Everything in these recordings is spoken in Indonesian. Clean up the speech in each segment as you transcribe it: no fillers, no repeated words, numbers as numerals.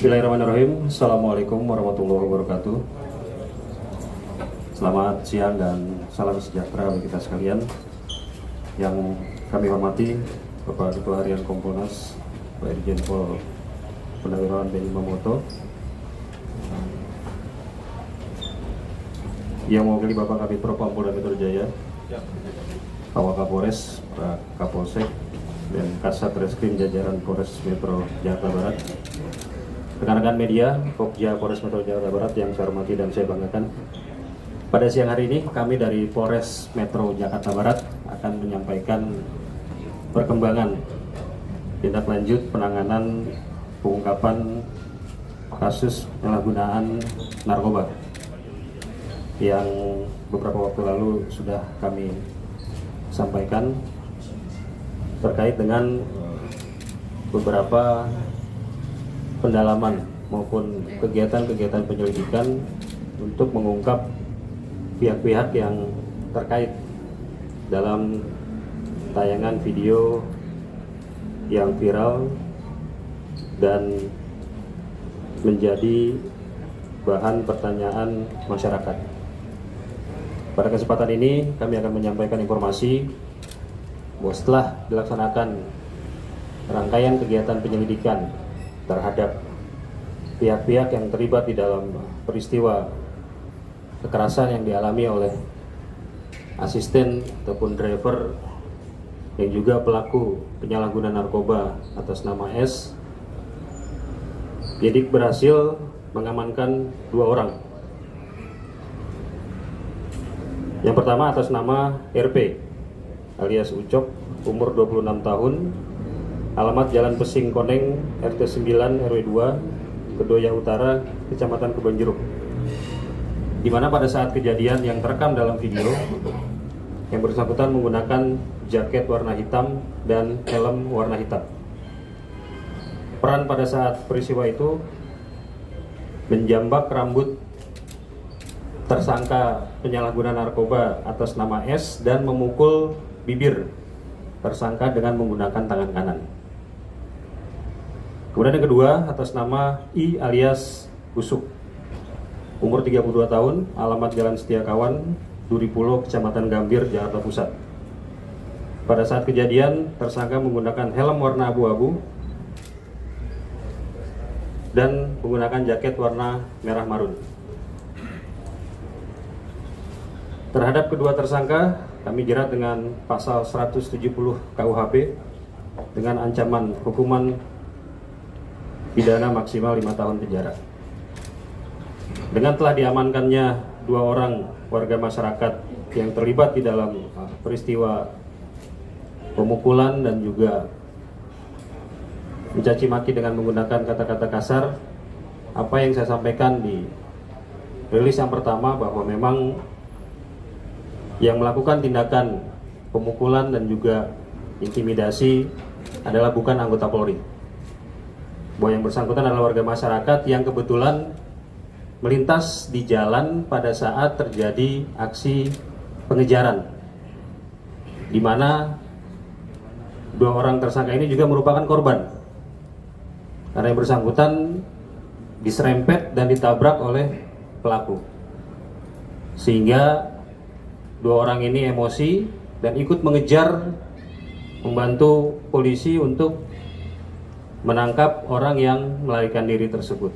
Bismillahirrahmanirrahim. Assalamualaikum warahmatullahi wabarakatuh. Selamat siang dan salam sejahtera bagi kita sekalian. Yang kami hormati Bapak Ketua Harian Kompolnas, Pak Irjen Pol Purnawirawan Benny Mamoto, yang mewakili Bapak Kabid Propam Polda Metro Jaya, Pak Wakapolres, Pak Kapolsek, dan Kasat Reskrim jajaran Polres Metro Jakarta Barat, rekan-rekan media Pokja Polres Metro Jakarta Barat yang saya hormati dan saya banggakan. Pada siang hari ini kami dari Polres Metro Jakarta Barat akan menyampaikan perkembangan tindak lanjut penanganan pengungkapan kasus penyalahgunaan narkoba yang beberapa waktu lalu sudah kami sampaikan terkait dengan beberapa pendalaman maupun kegiatan-kegiatan penyelidikan untuk mengungkap pihak-pihak yang terkait dalam tayangan video yang viral dan menjadi bahan pertanyaan masyarakat. Pada kesempatan ini kami akan menyampaikan informasi bahwa setelah dilaksanakan rangkaian kegiatan penyelidikan terhadap pihak-pihak yang terlibat di dalam peristiwa kekerasan yang dialami oleh asisten ataupun driver yang juga pelaku penyalahgunaan narkoba atas nama S, penyidik berhasil mengamankan 2 orang. Yang pertama atas nama RP alias Ucok, umur 26 tahun, alamat Jalan Pesing Koneng, RT 9 RW 2, Kedoya Utara, Kecamatan Kebonjeruk. Di mana pada saat kejadian yang terekam dalam video, yang bersangkutan menggunakan jaket warna hitam dan helm warna hitam. Peran pada saat peristiwa itu menjambak rambut tersangka penyalahguna narkoba atas nama S dan memukul bibir tersangka dengan menggunakan tangan kanan. Kemudian yang kedua atas nama I alias Busuk, umur 32 tahun, alamat Jalan Setiakawan, Duripulo, Kecamatan Gambir, Jakarta Pusat. Pada saat kejadian, tersangka menggunakan helm warna abu-abu dan menggunakan jaket warna merah marun. Terhadap kedua tersangka, kami jerat dengan pasal 170 KUHP dengan ancaman hukuman pidana maksimal 5 tahun penjara. Dengan telah diamankannya 2 orang warga masyarakat yang terlibat di dalam peristiwa pemukulan dan juga mencaci maki dengan menggunakan kata-kata kasar, apa yang saya sampaikan di rilis yang pertama bahwa memang yang melakukan tindakan pemukulan dan juga intimidasi adalah bukan anggota Polri. Bahwa yang bersangkutan adalah warga masyarakat yang kebetulan melintas di jalan pada saat terjadi aksi pengejaran, di mana 2 orang tersangka ini juga merupakan korban karena yang bersangkutan diserempet dan ditabrak oleh pelaku, sehingga 2 orang ini emosi dan ikut mengejar, membantu polisi untuk menangkap orang yang melarikan diri tersebut.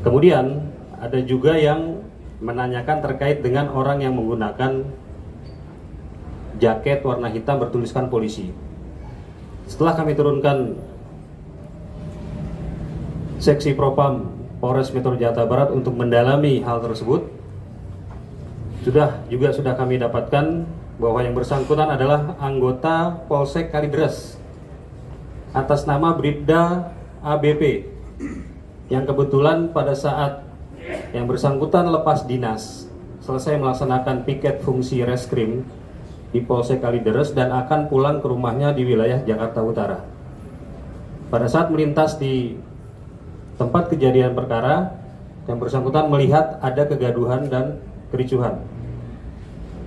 Kemudian ada juga yang menanyakan terkait dengan orang yang menggunakan jaket warna hitam bertuliskan polisi. Setelah kami turunkan Seksi Propam Polres Metro Jakarta Barat untuk mendalami hal tersebut, sudah kami dapatkan bahwa yang bersangkutan adalah anggota Polsek Kalideres atas nama Bribda ABP, yang kebetulan pada saat yang bersangkutan lepas dinas selesai melaksanakan piket fungsi reskrim di Polsek Kalideres dan akan pulang ke rumahnya di wilayah Jakarta Utara. Pada saat melintas di tempat kejadian perkara, yang bersangkutan melihat ada kegaduhan dan kericuhan,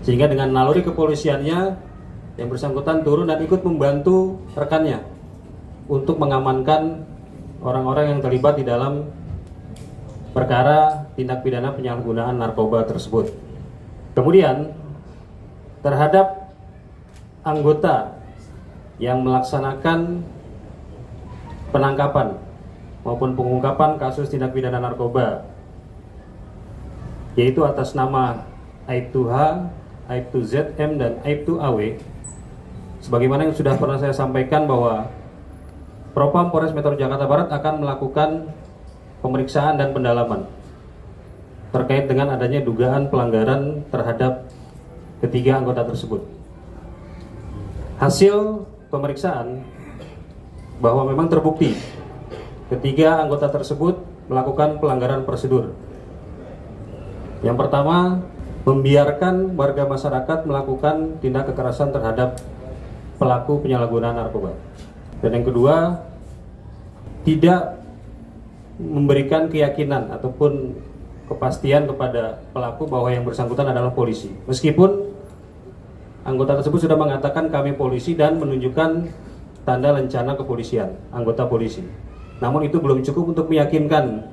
sehingga dengan naluri kepolisiannya yang bersangkutan turun dan ikut membantu rekannya untuk mengamankan orang-orang yang terlibat di dalam perkara tindak pidana penyalahgunaan narkoba tersebut. Kemudian terhadap anggota yang melaksanakan penangkapan maupun pengungkapan kasus tindak pidana narkoba, yaitu atas nama Aibtu H, Aibtu ZM, dan Aibtu AW, sebagaimana yang sudah pernah saya sampaikan bahwa Propam Polres Metro Jakarta Barat akan melakukan pemeriksaan dan pendalaman terkait dengan adanya dugaan pelanggaran terhadap ketiga anggota tersebut. Hasil pemeriksaan bahwa memang terbukti ketiga anggota tersebut melakukan pelanggaran prosedur. Yang pertama, membiarkan warga masyarakat melakukan tindak kekerasan terhadap pelaku penyalahgunaan narkoba. Dan yang kedua, tidak memberikan keyakinan ataupun kepastian kepada pelaku bahwa yang bersangkutan adalah polisi. Meskipun anggota tersebut sudah mengatakan kami polisi dan menunjukkan tanda lencana kepolisian, anggota polisi. Namun itu belum cukup untuk meyakinkan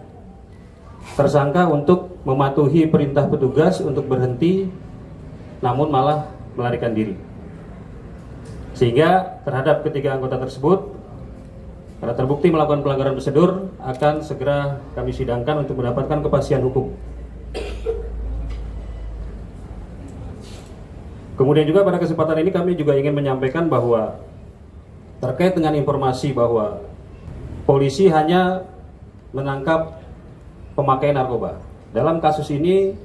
tersangka untuk mematuhi perintah petugas untuk berhenti, namun malah melarikan diri. Sehingga terhadap ketiga anggota tersebut, karena terbukti melakukan pelanggaran prosedur, akan segera kami sidangkan untuk mendapatkan kepastian hukum. Kemudian juga pada kesempatan ini kami juga ingin menyampaikan bahwa terkait dengan informasi bahwa polisi hanya menangkap pemakai narkoba. Dalam kasus ini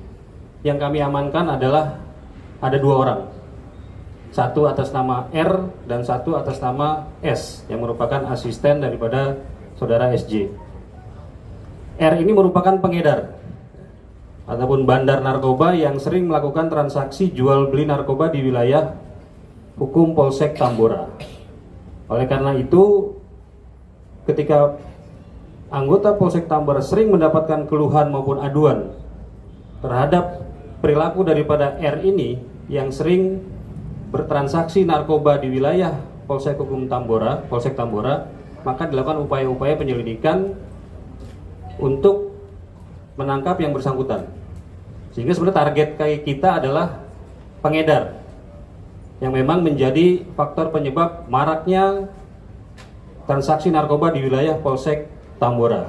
yang kami amankan adalah ada 2 orang. Satu atas nama R dan satu atas nama S yang merupakan asisten daripada saudara SJ. R ini merupakan pengedar ataupun bandar narkoba yang sering melakukan transaksi jual beli narkoba di wilayah hukum Polsek Tambora. Oleh karena itu, ketika anggota Polsek Tambora sering mendapatkan keluhan maupun aduan terhadap perilaku daripada R ini yang sering bertransaksi narkoba di wilayah Polsek Hukum Tambora, Polsek Tambora, maka dilakukan upaya-upaya penyelidikan untuk menangkap yang bersangkutan. Sehingga sebenarnya target kita adalah pengedar yang memang menjadi faktor penyebab maraknya transaksi narkoba di wilayah Polsek Tambora.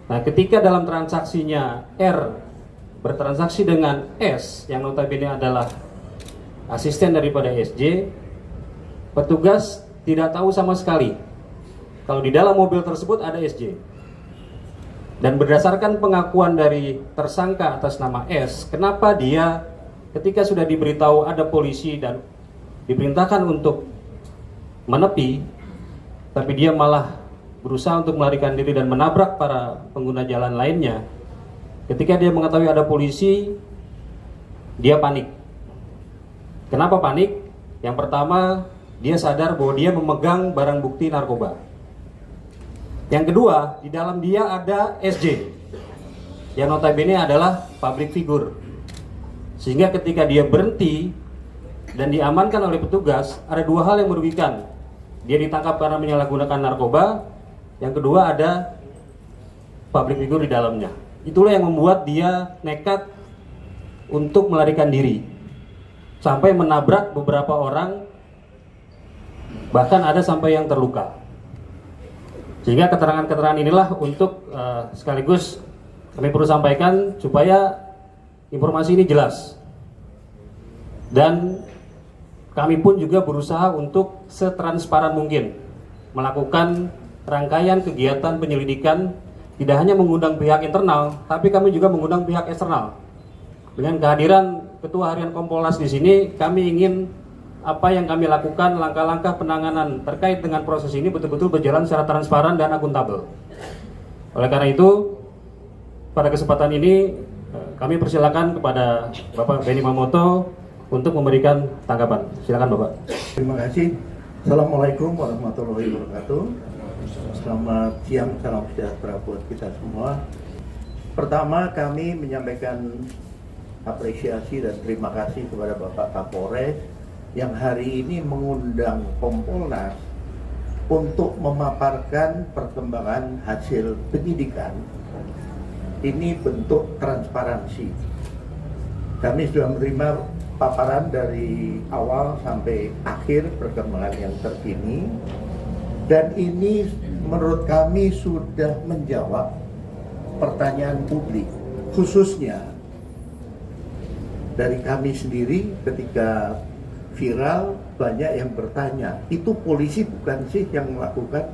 Nah, ketika dalam transaksinya R bertransaksi dengan S yang notabene adalah asisten daripada SJ, petugas tidak tahu sama sekali kalau di dalam mobil tersebut ada SJ. Dan berdasarkan pengakuan dari tersangka atas nama S, kenapa dia ketika sudah diberitahu ada polisi dan diperintahkan untuk menepi, tapi dia malah berusaha untuk melarikan diri dan menabrak para pengguna jalan lainnya. Ketika dia mengetahui ada polisi, dia panik. Kenapa panik? Yang pertama, dia sadar bahwa dia memegang barang bukti narkoba. Yang kedua, di dalam dia ada SJ yang notabene adalah public figure. Sehingga ketika dia berhenti dan diamankan oleh petugas, ada 2 hal yang merugikan. Dia ditangkap karena menyalahgunakan narkoba. Yang kedua, ada public figure di dalamnya. Itulah yang membuat dia nekat untuk melarikan diri, sampai menabrak beberapa orang, bahkan ada sampai yang terluka. Sehingga keterangan-keterangan inilah untuk sekaligus kami perlu sampaikan supaya informasi ini jelas. Dan kami pun juga berusaha untuk setransparan mungkin melakukan rangkaian kegiatan penyelidikan, tidak hanya mengundang pihak internal, tapi kami juga mengundang pihak eksternal. Dengan kehadiran Ketua Harian Kompolnas di sini, kami ingin apa yang kami lakukan, langkah-langkah penanganan terkait dengan proses ini betul-betul berjalan secara transparan dan akuntabel. Oleh karena itu, pada kesempatan ini kami persilakan kepada Bapak Benny Mamoto untuk memberikan tanggapan. Silakan Bapak. Terima kasih. Assalamualaikum warahmatullahi wabarakatuh. Selamat siang, salam sejahtera buat kita semua. Pertama, kami menyampaikan apresiasi dan terima kasih kepada Bapak Kapolres yang hari ini mengundang Kompolnas untuk memaparkan perkembangan hasil penyidikan. Ini bentuk transparansi. Kami sudah menerima paparan dari awal sampai akhir perkembangan yang terkini, dan ini menurut kami sudah menjawab pertanyaan publik, khususnya dari kami sendiri. Ketika viral, banyak yang bertanya, itu polisi bukan sih yang melakukan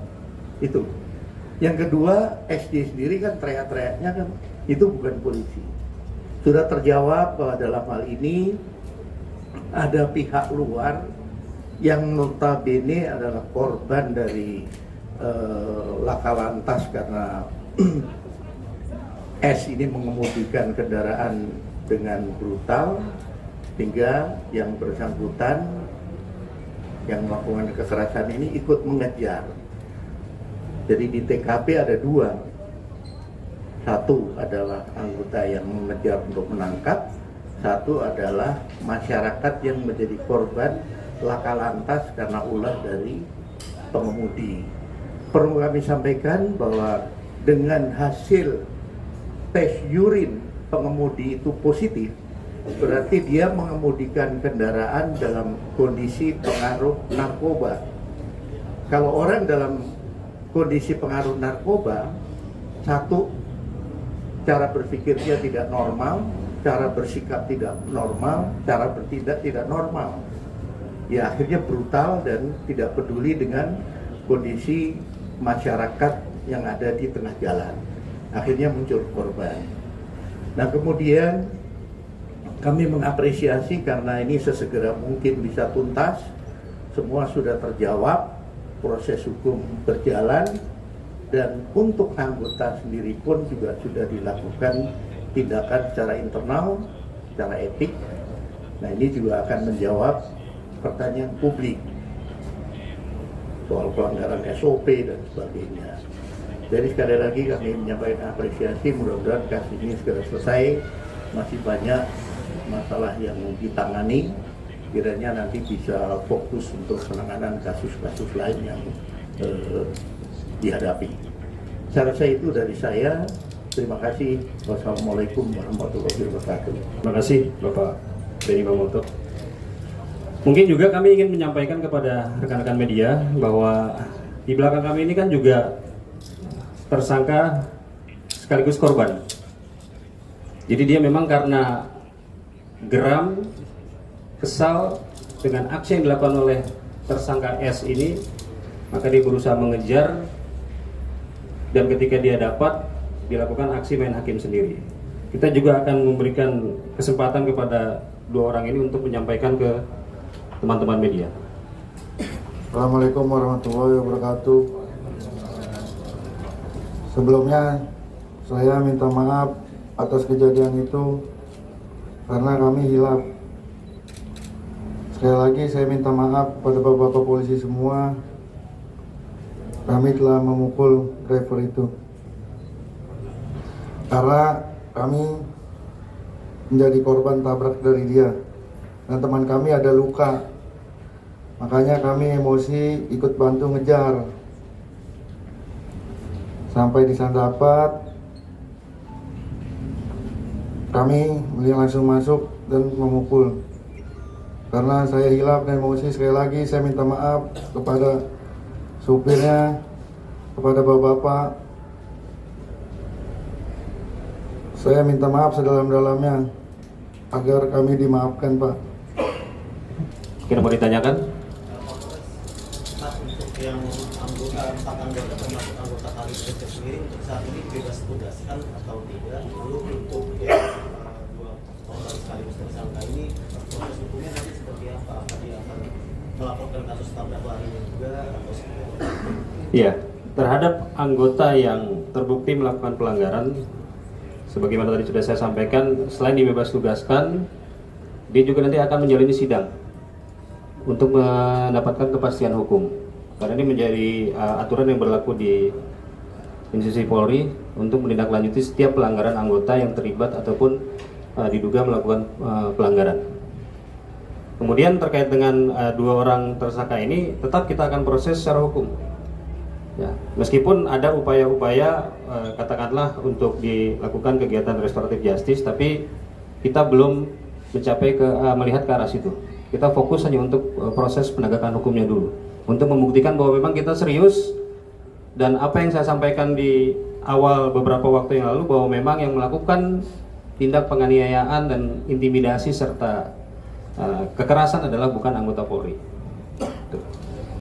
itu? Yang kedua, SD sendiri kan teriak-teriaknya kan itu bukan polisi. Sudah terjawab bahwa dalam hal ini ada pihak luar yang notabene adalah korban dari laka lantas karena S ini mengemudikan kendaraan dengan brutal, hingga yang bersangkutan yang melakukan kekerasan ini ikut mengejar. Jadi di TKP ada dua, satu adalah anggota yang mengejar untuk menangkap, satu adalah masyarakat yang menjadi korban laka lantas karena ulah dari pengemudi. Perlu kami sampaikan bahwa dengan hasil tes urin pengemudi itu positif, berarti dia mengemudikan kendaraan dalam kondisi pengaruh narkoba. Kalau orang dalam kondisi pengaruh narkoba, satu, cara berpikirnya tidak normal, cara bersikap tidak normal, cara bertindak tidak normal. Ya akhirnya brutal dan tidak peduli dengan kondisi masyarakat yang ada di tengah jalan. Akhirnya muncul korban. Nah kemudian kami mengapresiasi karena ini sesegera mungkin bisa tuntas, semua sudah terjawab, proses hukum berjalan, dan untuk anggota sendiri pun juga sudah dilakukan tindakan secara internal, secara etik. Nah ini juga akan menjawab pertanyaan publik soal pelanggaran SOP dan sebagainya. Jadi sekali lagi kami menyampaikan apresiasi, mudah-mudahan kasus ini segera selesai. Masih banyak masalah yang ditangani, kiranya nanti bisa fokus untuk penanganan kasus-kasus lain yang dihadapi. Saya rasa itu dari saya. Terima kasih. Wassalamualaikum warahmatullahi wabarakatuh. Terima kasih Bapak Benny Mamoto. Mungkin juga kami ingin menyampaikan kepada rekan-rekan media bahwa di belakang kami ini kan juga tersangka sekaligus korban. Jadi dia memang karena geram, kesal dengan aksi yang dilakukan oleh tersangka S ini, maka dia berusaha mengejar, dan ketika dia dapat, dilakukan aksi main hakim sendiri. Kita juga akan memberikan kesempatan kepada dua orang ini untuk menyampaikan ke teman-teman media. Assalamualaikum warahmatullahi wabarakatuh. Sebelumnya saya minta maaf atas kejadian itu karena kami hilaf. Sekali lagi saya minta maaf pada bapak-bapak polisi semua. Kami telah memukul driver itu karena kami menjadi korban tabrak dari dia dan teman kami ada luka. Makanya kami emosi ikut bantu ngejar. Sampai di sana dapat, kami langsung masuk dan memukul. Karena saya hilaf dan emosi, sekali lagi saya minta maaf kepada supirnya, kepada bapak-bapak. Saya minta maaf sedalam-dalamnya agar kami dimaafkan, Pak. Kira mau ditanyakan? Untuk yang anggota 4 anggota termasuk anggota Kalisda sendiri untuk saat ini bebas tugaskan atau tidak? Lalu untuk yang dua orang sekaligus tersangka ini proses hukumnya nanti seperti apa? Apakah dia akan melaporkan kasus tabrak larinya juga atau seperti apa? Iya, terhadap anggota yang terbukti melakukan pelanggaran, sebagaimana tadi sudah saya sampaikan, selain dibebas tugaskan, dia juga nanti akan menjalani sidang untuk mendapatkan kepastian hukum. Karena ini menjadi aturan yang berlaku di institusi Polri untuk menindaklanjuti setiap pelanggaran anggota yang terlibat ataupun diduga melakukan pelanggaran. Kemudian terkait dengan dua orang tersangka ini, tetap kita akan proses secara hukum. Ya, meskipun ada upaya-upaya katakanlah untuk dilakukan kegiatan restoratif justice, tapi kita belum mencapai melihat ke arah situ. Kita fokus hanya untuk proses penegakan hukumnya dulu, untuk membuktikan bahwa memang kita serius. Dan apa yang saya sampaikan di awal beberapa waktu yang lalu, bahwa memang yang melakukan tindak penganiayaan dan intimidasi serta kekerasan adalah bukan anggota Polri.